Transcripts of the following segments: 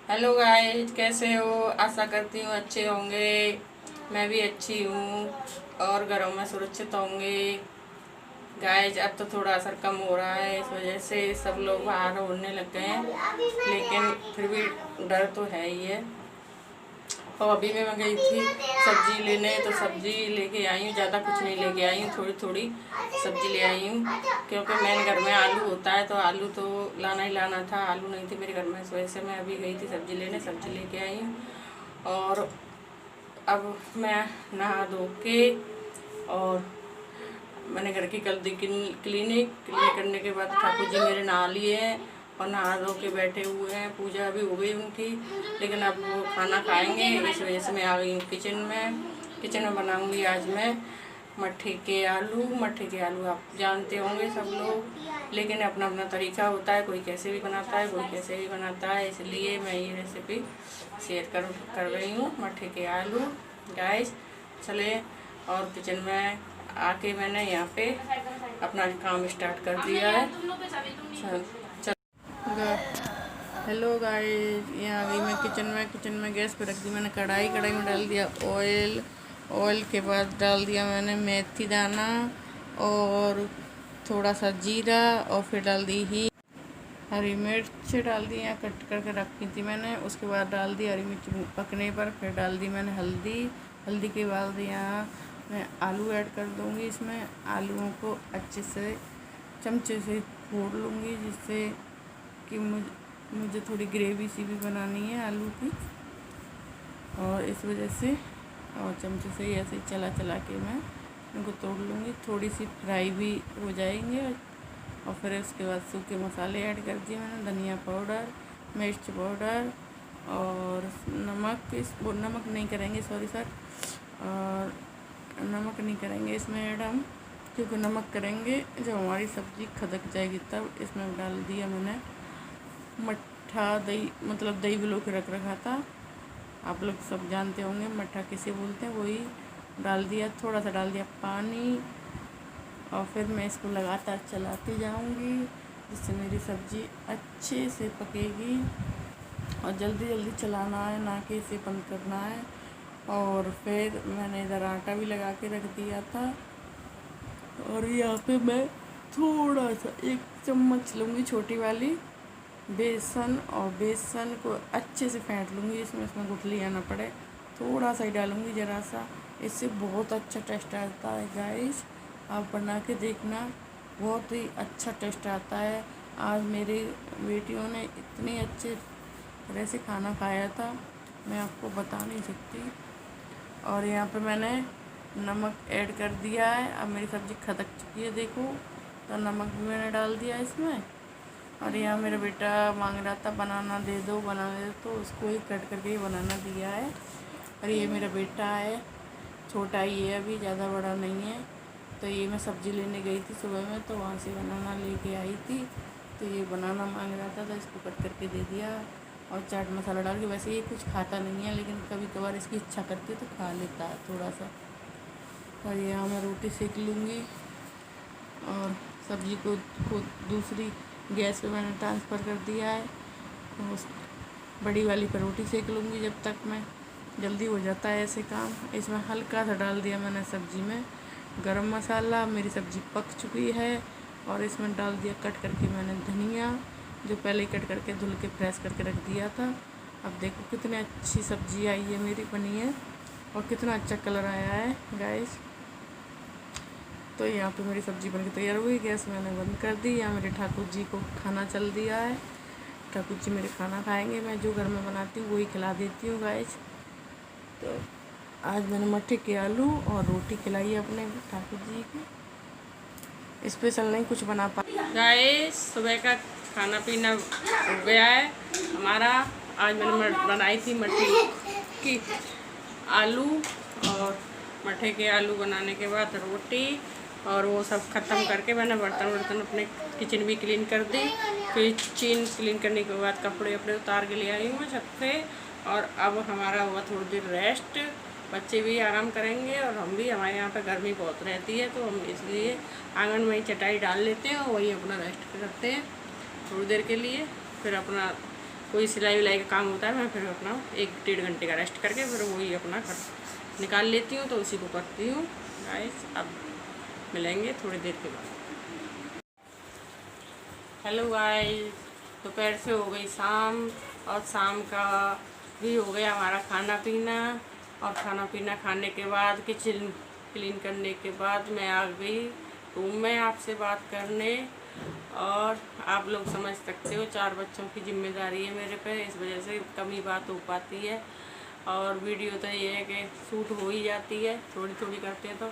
Hello guys, कैसे हो? आशा करती हूँ अच्छे होंगे। मैं भी अच्छी हूँ और घरों में सुरक्षित होंगे। गाइस, अब तो थोड़ा असर कम हो रहा है, इस वजह से सब लोग बाहर होने लग गए हैं, लेकिन फिर भी डर तो है ही है। और अभी मैं गई थी सब्जी लेने, तो सब्जी लेके आई हूँ। ज़्यादा कुछ नहीं लेके आई हूँ, थोड़ी थोड़ी सब्जी ले आई हूँ, क्योंकि मेरे घर में आलू होता है, तो आलू तो लाना ही लाना था। आलू नहीं थे मेरे घर में, इस वजह से मैं अभी गई थी सब्जी लेने, सब्जी लेके आई हूँ। और अब मैं नहा धो के, और मैंने घर की कल दी क्लीनिक करने के बाद ठाकुर जी मेरे नहा लिए हैं और नहा धो के बैठे हुए हैं। पूजा भी हो गई उनकी, लेकिन अब वो खाना खाएंगे, इस वजह से मैं आ गई हूँ किचन में। किचन में बनाऊंगी आज मैं मट्ठे के आलू। मट्ठे के आलू आप जानते होंगे सब लोग, लेकिन अपना अपना तरीका होता है, कोई कैसे भी बनाता है, कोई कैसे भी बनाता है, इसलिए मैं ये रेसिपी शेयर कर रही हूँ, मट्ठे के आलू। गाइस चले, और किचन में आके मैंने यहाँ पे अपना काम स्टार्ट कर दिया है। हेलो गाइस, यहाँ आ गई मैं किचन में गैस पे रख दी मैंने कढ़ाई में डाल दिया ऑयल। ऑयल के बाद डाल दिया मैंने मेथी दाना और थोड़ा सा जीरा, और फिर डाल दी ही हरी मिर्च डाल दी, यहाँ कट करके रखी थी मैंने। उसके बाद डाल दी हरी मिर्च पकने पर, फिर डाल दी मैंने हल्दी के बाद यहाँ मैं आलू ऐड कर दूँगी। इसमें आलूओं को अच्छे से चमचे से फोड़ लूँगी, जिससे कि मुझे थोड़ी ग्रेवी सी भी बनानी है आलू की, और इस वजह से और चमचे से ऐसे चला के मैं इनको तोड़ लूँगी। थोड़ी सी फ्राई भी हो जाएंगे, और फिर उसके बाद सूखे मसाले ऐड कर दिए मैंने, धनिया पाउडर, मिर्च पाउडर और नमक नहीं करेंगे, सॉरी सर, और नमक नहीं करेंगे इसमें ऐड हम, क्योंकि नमक करेंगे जब हमारी सब्ज़ी खदक जाएगी तब। इसमें डाल दिया मैंने मट्ठा दही, मतलब दही भिगो के रख रखा था, आप लोग सब जानते होंगे मट्ठा किसे बोलते हैं, वही डाल दिया। थोड़ा सा डाल दिया पानी, और फिर मैं इसको लगातार चलाती जाऊंगी, जिससे मेरी सब्ज़ी अच्छे से पकेगी। और जल्दी चलाना है, ना कि इसे बंद करना है। और फिर मैंने इधर आटा भी लगा के रख दिया था, और यहाँ पे मैं थोड़ा सा 1 चम्मच लूँगी छोटी वाली बेसन, और बेसन को अच्छे से फेंट लूँगी, इसमें गुठली आना पड़े, थोड़ा सा ही डालूँगी ज़रा सा, इससे बहुत अच्छा टेस्ट आता है। गाइस आप बना के देखना, बहुत ही अच्छा टेस्ट आता है। आज मेरी बेटियों ने इतने अच्छे तरह से खाना खाया था, मैं आपको बता नहीं सकती। और यहाँ पे मैंने नमक ऐड कर दिया है। अब मेरी सब्ज़ी खदक चुकी है, देखो, तो नमक भी मैंने डाल दिया इसमें। और यहाँ मेरा बेटा मांग रहा था बनाना दे दो, तो उसको ही कट करके बनाना दिया है। और ये मेरा बेटा है, छोटा ही है अभी, ज़्यादा बड़ा नहीं है। तो ये मैं सब्ज़ी लेने गई थी सुबह में, तो वहाँ से बनाना लेके आई थी, तो ये बनाना मांग रहा था, तो इसको कट करके दे दिया। और चाट मसाला डाल के, वैसे ये कुछ खाता नहीं है, लेकिन कभी कभार इसकी इच्छा करती है तो खा लेता है थोड़ा सा। और यहाँ मैं रोटी सेक लूँगी, और सब्ज़ी को दूसरी गैस पे मैंने ट्रांसफ़र कर दिया है, तो उस बड़ी वाली पर रोटी सेक लूँगी जब तक मैं, जल्दी हो जाता है ऐसे काम। इसमें हल्का सा डाल दिया मैंने सब्ज़ी में गरम मसाला। मेरी सब्ज़ी पक चुकी है, और इसमें डाल दिया कट करके मैंने धनिया, जो पहले कट करके धुल के फ्रेश करके रख दिया था। अब देखो कितनी अच्छी सब्ज़ी आई है मेरी, बनी है, और कितना अच्छा कलर आया है गाइस। तो यहाँ पे मेरी सब्ज़ी बनके तैयार हुई, गैस मैंने बंद कर दी। यहाँ मेरे ठाकुर जी को खाना चल दिया है, ठाकुर जी मेरे खाना खाएंगे। मैं जो घर में बनाती हूँ वही खिला देती हूँ गाइस। तो आज मैंने मट्ठे के आलू और रोटी खिलाई है अपने ठाकुर जी की। स्पेशल नहीं कुछ बना पा गाइस। सुबह का खाना पीना हो गया है हमारा। आज मैंने बनाई थी मट्ठे की आलू, और मट्ठे के आलू बनाने के बाद रोटी, और वो सब ख़त्म करके मैंने बर्तन अपने किचन भी क्लीन कर दी। किचन क्लीन करने के बाद कपड़े उतार के ले आई हूँ मैं छत पे। और अब हमारा हुआ थोड़ी देर रेस्ट, बच्चे भी आराम करेंगे और हम भी। हमारे यहाँ पे गर्मी बहुत रहती है, तो हम इसलिए आंगन में ही चटाई डाल लेते हैं और वही अपना रेस्ट करते हैं थोड़ी देर के लिए। फिर अपना कोई सिलाई विलाई का काम होता है, मैं फिर अपना 1-1.5 घंटे का रेस्ट करके फिर वही अपना निकाल लेती हूँ, तो उसी को करती हूँ गाइस। अब मिलेंगे थोड़ी देर के बाद। हेलो गाइस, दोपहर से हो गई शाम और शाम का भी हो गया हमारा खाना पीना। और खाना पीना खाने के बाद किचन क्लीन करने के बाद मैं आ गई रूम में आपसे बात करने। और आप लोग समझ सकते हो 4 बच्चों की जिम्मेदारी है मेरे पे, इस वजह से कम ही बात हो पाती है। और वीडियो तो ये है कि शूट हो ही जाती है, थोड़ी थोड़ी करते हैं तो,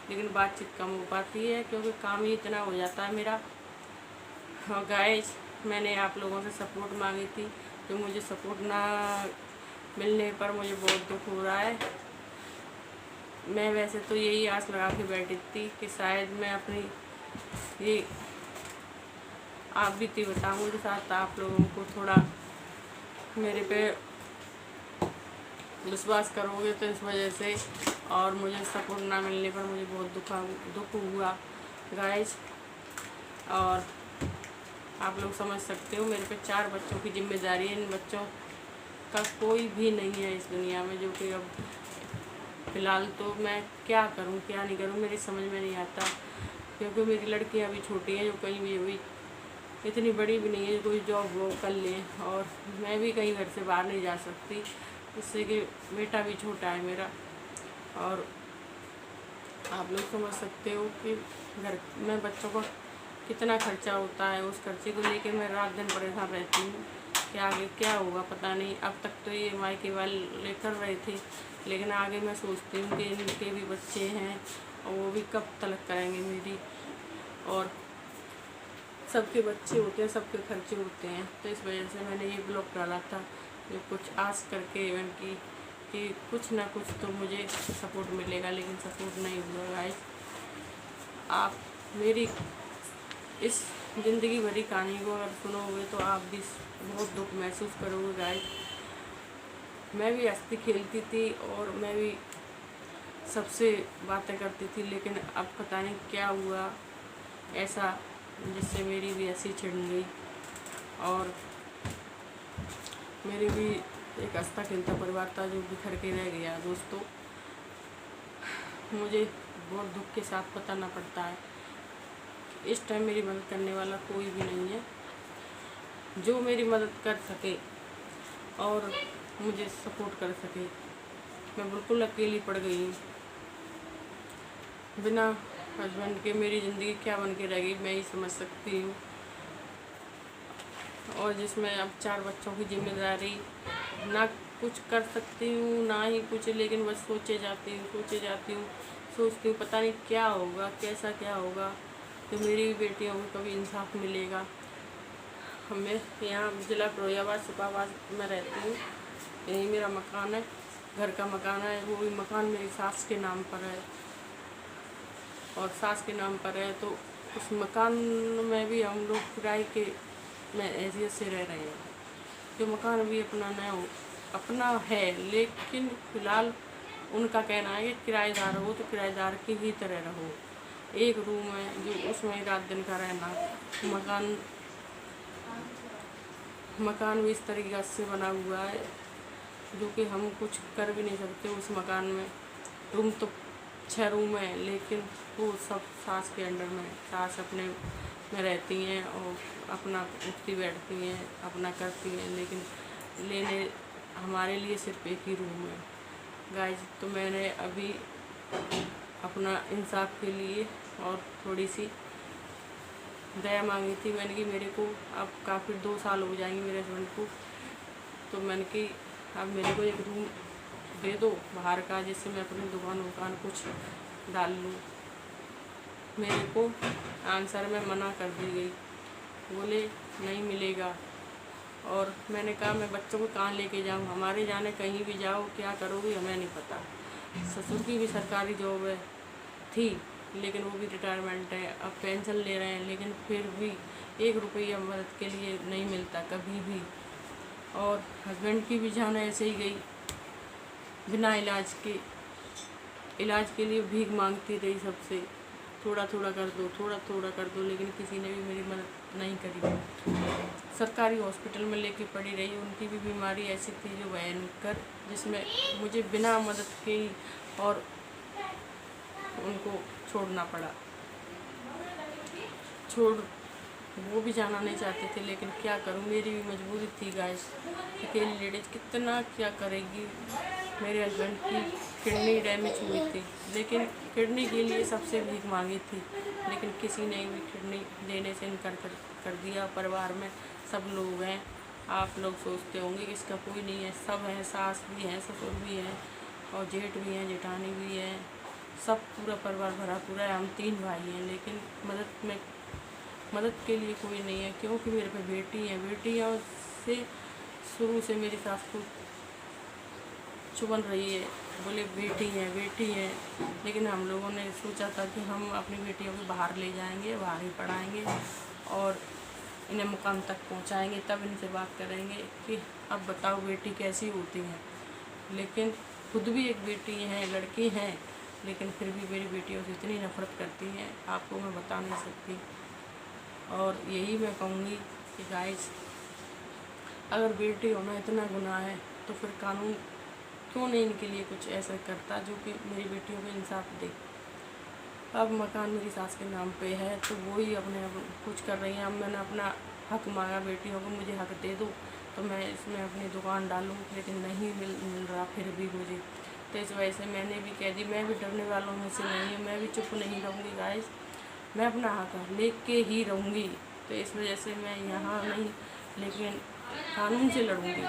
लेकिन बातचीत कम हो पाती है क्योंकि काम ही इतना हो जाता है मेरा। और गाइस, मैंने आप लोगों से सपोर्ट मांगी थी, तो मुझे सपोर्ट ना मिलने पर मुझे बहुत दुख हो रहा है। मैं वैसे तो यही आस लगा के बैठी थी कि शायद मैं अपनी ये आप बीती बताऊँ के साथ आप लोगों को थोड़ा मेरे पे विश्वास करोगे, तो इस वजह से। और मुझे सपोर्ट ना मिलने पर मुझे बहुत दुख हुआ गाइस। और आप लोग समझ सकते हो मेरे पे 4 बच्चों की जिम्मेदारी है। इन बच्चों का कोई भी नहीं है इस दुनिया में, जो कि अब फ़िलहाल तो मैं क्या करूं क्या नहीं करूं मेरी समझ में नहीं आता, क्योंकि मेरी लड़कियां अभी छोटी हैं, जो कहीं भी हुई इतनी बड़ी भी नहीं है जो कोई जॉब वॉब कर लें। और मैं भी कहीं घर से बाहर नहीं जा सकती, इससे कि बेटा भी छोटा है मेरा। और आप लोग समझ सकते हो कि घर में बच्चों को कितना खर्चा होता है। उस खर्चे को लेके मैं रात दिन परेशान रहती हूँ कि आगे क्या होगा पता नहीं। अब तक तो ये मायके वाले कर रहे थे, लेकिन आगे मैं सोचती हूँ कि इनके भी बच्चे हैं और वो भी कब तलक करेंगे मेरी। और सबके बच्चे होते हैं, सबके खर्चे होते हैं, तो इस वजह से मैंने ये ब्लॉग डाला था, जो कुछ आस करके इवेंट की कि कुछ ना कुछ तो मुझे सपोर्ट मिलेगा, लेकिन सपोर्ट नहीं हुआ गाइस। आप मेरी इस ज़िंदगी भरी कहानी को अगर सुनोगे तो आप भी बहुत दुख महसूस करोगे गाइस। मैं भी हंसती खेलती थी और मैं भी सबसे बातें करती थी, लेकिन अब पता नहीं क्या हुआ ऐसा जिससे मेरी भी हंसी छिड़ गई। और मेरे भी एक हंसता खेलता परिवार था जो बिखर के रह गया दोस्तों। मुझे बहुत दुख के साथ बताना पड़ता है, इस टाइम मेरी मदद करने वाला कोई भी नहीं है जो मेरी मदद कर सके और मुझे सपोर्ट कर सके। मैं बिल्कुल अकेली पड़ गई हूँ। बिना हस्बैंड के मेरी ज़िंदगी क्या बन के रह गई मैं ही समझ सकती हूँ। और जिसमें अब 4 बच्चों की जिम्मेदारी, ना कुछ कर सकती हूँ ना ही कुछ, लेकिन बस सोचती हूँ सोचती हूँ पता नहीं क्या होगा, कैसा क्या होगा, तो मेरी भी बेटियों को कभी इंसाफ मिलेगा। मैं यहाँ जिला फिरोजाबाद सुपाबाद में रहती हूँ, यही मेरा मकान है, घर का मकान है। वो भी मकान मेरी सास के नाम पर है और सास के नाम पर है, तो उस मकान में भी हम लोग किराए के में हैसियत से रह रहे हैं। जो मकान भी अपना है, लेकिन फ़िलहाल उनका कहना है कि किराएदार हो तो किराएदार की ही तरह रहो। एक रूम है जो उसमें रात दिन का रहना। मकान भी इस तरीक़े से बना हुआ है जो कि हम कुछ कर भी नहीं सकते उस मकान में। रूम तो 6 रूम है, लेकिन वो सब सास के अंडर में, सास अपने में रहती हैं और अपना उठती बैठती हैं, अपना करती हैं, लेकिन लेने हमारे लिए सिर्फ एक ही रूम है गाइस। तो मैंने अभी अपना इंसाफ के लिए और थोड़ी सी दया मांगी थी मैंने कि मेरे को अब काफ़ी 2 साल हो जाएंगे मेरे हस्बैंड को, तो मैंने कि अब मेरे को एक रूम दे दो बाहर का, जिससे मैं अपनी दुकान कुछ डाल लूँ। मेरे को आंसर में मना कर दी गई, बोले नहीं मिलेगा। और मैंने कहा मैं बच्चों को कहाँ लेके जाऊँ, हमारे जाने कहीं भी जाओ क्या करोगी हमें नहीं पता। ससुर की भी सरकारी जॉब है थी, लेकिन वो भी रिटायरमेंट है, अब पेंशन ले रहे हैं, लेकिन फिर भी 1 रुपया मदद के लिए नहीं मिलता कभी भी। और हस्बैंड की भी जान ऐसे ही गई, बिना इलाज के लिए भीख मांगती रही सबसे। थोड़ा थोड़ा कर दो, थोड़ा थोड़ा कर दो, लेकिन किसी ने भी मेरी मदद नहीं करी। सरकारी हॉस्पिटल में लेके पड़ी रही, उनकी भी बीमारी ऐसी थी जो भयंकर, जिसमें मुझे बिना मदद के ही और उनको छोड़ना पड़ा। वो भी जाना नहीं चाहते थे, लेकिन क्या करूं, मेरी भी मजबूरी थी गाइस। अकेली लेडीज कितना क्या करेगी। मेरे हस्बैंड की किडनी डैमेज हुई थी, लेकिन किडनी के लिए सबसे भीख मांगी थी, लेकिन किसी ने भी किडनी देने से इनकार कर दिया। परिवार में सब लोग हैं, आप लोग सोचते होंगे कि इसका कोई नहीं है, सब हैं, सास भी हैं, ससुर भी हैं और जेठ भी हैं, जेठानी भी है, सब पूरा परिवार भरा पूरा है। हम 3 भाई हैं, लेकिन मदद के लिए कोई नहीं है, क्योंकि मेरे पे बेटियाँ से शुरू से मेरी सास को चुभन रही है, बोले बेटी है। लेकिन हम लोगों ने सोचा था कि हम अपनी बेटियों को बाहर ले जाएंगे, बाहर ही पढ़ाएंगे और इन्हें मुकाम तक पहुंचाएंगे, तब इनसे बात करेंगे कि अब बताओ बेटी कैसी होती है। लेकिन खुद भी एक बेटी है, लड़की है, लेकिन फिर भी मेरी बेटियों से इतनी नफरत करती हैं, आपको मैं बता नहीं सकती। और यही मैं कहूँगी कि गाइस, अगर बेटी होना इतना गुनाह है तो फिर कानून क्यों नहीं इनके लिए कुछ ऐसा करता जो कि मेरी बेटियों को इंसाफ दे। अब मकान मेरी सास के नाम पे है, तो वो ही अपने कुछ कर रही हैं। अब मैंने अपना हक मांगा बेटियों को, मुझे हक दे दो तो मैं इसमें अपनी दुकान डालूँ, लेकिन नहीं मिल रहा फिर भी मुझे। तो इस वजह से मैंने भी कह दी, मैं भी डरने वालों में से नहीं हूँ, मैं भी चुप नहीं रहूँगी गाइस, मैं अपना हक लेके ही रहूँगी। तो इस वजह से मैं यहाँ नहीं, लेकिन कानून से लड़ूँगी।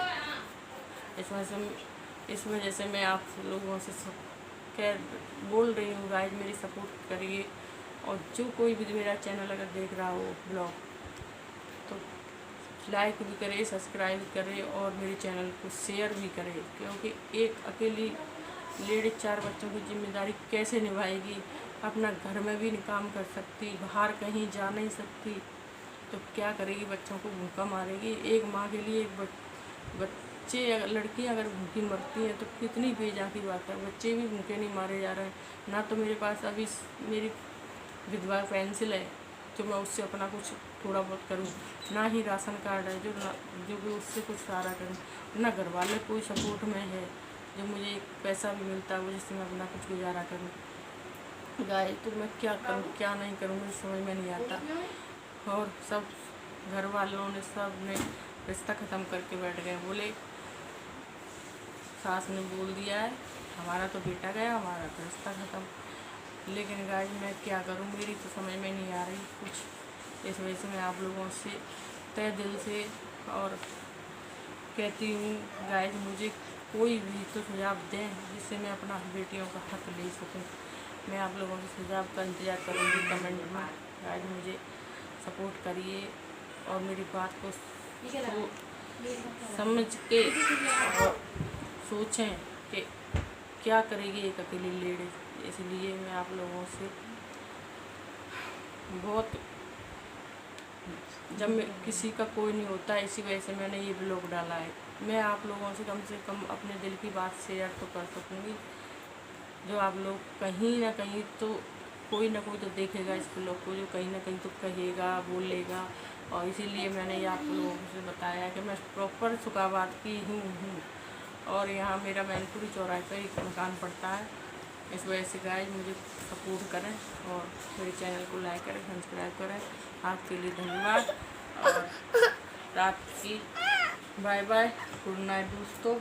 इस वजह से मैं आप लोगों से खैर बोल रही हूँ गाइस, मेरी सपोर्ट करिए। और जो कोई भी मेरा चैनल अगर देख रहा हो ब्लॉग, तो लाइक भी करे, सब्सक्राइब करे और मेरे चैनल को शेयर भी करे, क्योंकि एक अकेली लेडीज 4 बच्चों की जिम्मेदारी कैसे निभाएगी, अपना घर में भी नहीं काम कर सकती, बाहर कहीं जा नहीं सकती, तो क्या करेगी, बच्चों को भूखा मारेगी। एक माँ के लिए एक बच्चे लड़की अगर भूखी मरती है तो कितनी बेजा की बात है। बच्चे भी भूखे नहीं मारे जा रहे हैं। ना तो मेरे पास अभी मेरी विधवा पेंसिल है जो मैं उससे अपना कुछ थोड़ा बहुत करूं, ना ही राशन कार्ड है जो कि उससे कुछ सहारा करूं, ना घर वाले कोई सपोर्ट में है जो मुझे एक पैसा भी मिलता है जिससे मैं अपना कुछ गुजारा करूं। गाय तो मैं क्या करूं क्या नहीं करूं, मुझे समझ में नहीं आता। और सब घर वालों ने सब ने रिश्ता ख़त्म करके बैठ गए, बोले सास ने बोल दिया है हमारा तो बेटा गया, हमारा तो रिश्ता ख़त्म। लेकिन गाइस मैं क्या करूं, मेरी तो समझ में नहीं आ रही कुछ। इस वजह से मैं आप लोगों से तहे दिल से और कहती हूँ गाइस, मुझे कोई भी तो सुझाव दें जिससे मैं अपना बेटियों का हक ले सकूँ। मैं आप लोगों से सुझाव का इंतज़ार करूँगी कमेंट में। गाइस मुझे सपोर्ट करिए और मेरी बात को समझ के और सोचें कि क्या करेगी एक अकेली लेडीज। इसलिए मैं आप लोगों से बहुत, जब किसी का कोई नहीं होता, इसी वजह से मैंने ये ब्लॉग डाला है। मैं आप लोगों से कम अपने दिल की बात शेयर तो कर सकूँगी, जो आप लोग कहीं ना कहीं तो कोई ना कोई तो देखेगा इस ब्लॉग को, जो कहीं ना कहीं तो कहेगा, बोलेगा। और इसीलिए मैंने ये आप लोगों से बताया कि मैं प्रॉपर सुखाबाद की हूँ और यहाँ मेरा मैनपुरी चौराहे पर एक मकान पड़ता है। इस वजह से गाइस मुझे सपोर्ट करें और मेरे चैनल को लाइक करें, सब्सक्राइब करें। आपके लिए धन्यवाद और रात की बाय बाय, गुड नाइट दोस्तों।